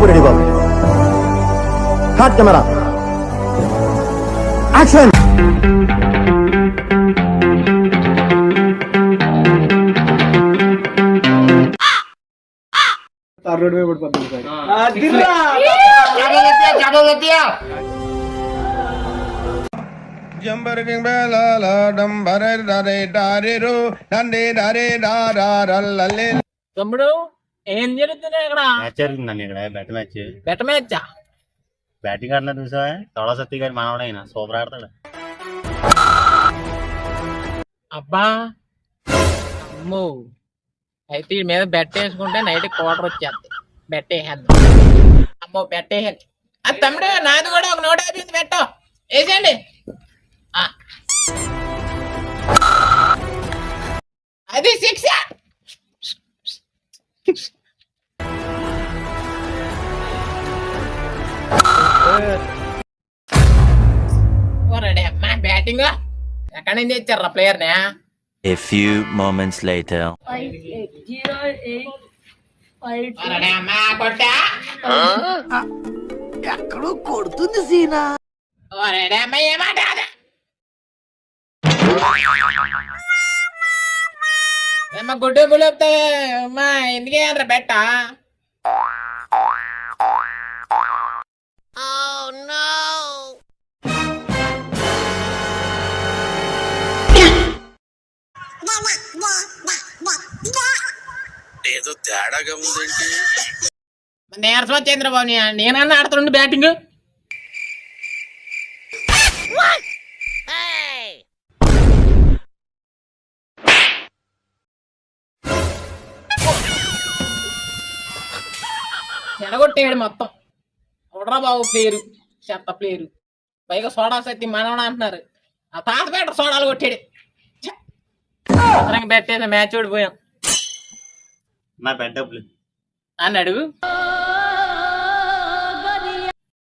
బాబు ready బాబు. హాట్ camera action. Road మీద పడిపోతుంది సార్. తమ్ముడు ఏం జరుగుతుంది ఇక్కడ? మ్యాచ్ జరుగుతుందండి ఇక్కడ బెట్ మ్యాచ్. బెట్ట మ్యాచా? బ్యాటింగ్ ఆడినా చూసా తొడ సత్తి గారి మనవడైనా సూపర్ ఆడతాడు. అబ్బా అమ్మో, అయితే ఈ మీద బెట్ వేసుకుంటే నైట్ క్వార్టర్ వచ్చేస్తుంది. బెట్ వేసేద్దాం. అమ్మో బెట్ వేసేది. తమ్ముడు నాది కూడా ఒక 150 పెట్టు వేసేయండి. అది 6. అమ్మా బ్యాటింగ్ ఎక్కడి నుంచి తెచ్చారా ప్లేయర్ నే? A few moments later. ఎక్కడో కొడుతుంది సీనా. ఏమాట గుడ్డు గుళ్ళొప్తా అమ్మా ఎందుకే బెట్ట? ఏదో తేడాగా ఉందేంటి? నీరసం చంద్రబాబు నేనన్నా ఆడుతుండే బ్యాటింగ్. చెడగొట్టేయడు మొత్తం. ఉడరా బాబు ప్లేయరు, చెత్త ప్లేయరు. పైగా సోడా సత్తి మనవడ అంటున్నారు. ఆ తాత బెట్ట సోడాలు కొట్టాడు. పెట్టేసి మ్యాచ్ ఓడిపోయాం. నా బెట్ డబ్బులు అని అడుగు.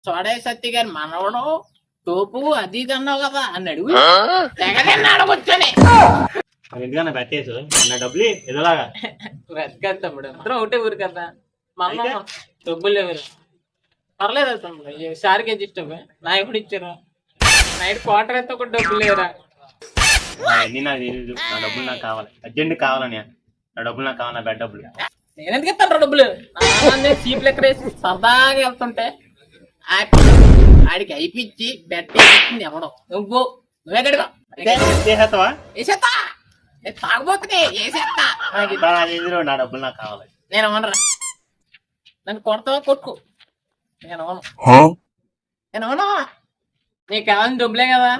సోడా సత్తి గారి మనవడు తోపు అది ఇది అన్నావు కదా అని అడుగు. తెగదన్నాడు కూర్చొని. ఎందుకన్నా బెట్ వేసు నా డబ్బులు ఎదలాగా వెతకదు తమ్ముడు. అందరం ఒకటే ఊరు కదా. మన డబ్బులు లేవు. పర్లేదు తమ్ముడు. సారికి ఎంత ఇష్టం నా ఎప్పుడు ఇచ్చారు? నైట్ క్వార్టర్ అయితే ఒక డబ్బులు లేవురా. అన్ని నాకు తెలీదు. నా డబ్బులు నాకు కావాలి, అర్జెంట్ కావాలని. నా డబ్బులు నాకు కావాలి, నా బెట్ డబ్బులు. నేను ఎందుకు ఇస్తాను డబ్బులు? చీప్ లెక్క వేసి సరదాగా వెళ్తుంటే ఆడికి అయిపించి బెట్ వేసింది ఎవడో. నువ్వే గడుగు చేసేస్తావా? వేసేస్తా. తాగబోతుంది వేసేస్తా. నా డబ్బులు నాకు కావాలి. నేను అనరా. నన్ను కొడతావా కొట్టుకో. నేను నేను నీకు కావాలని డబ్బులే కదా.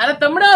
అరే తమ్ముడు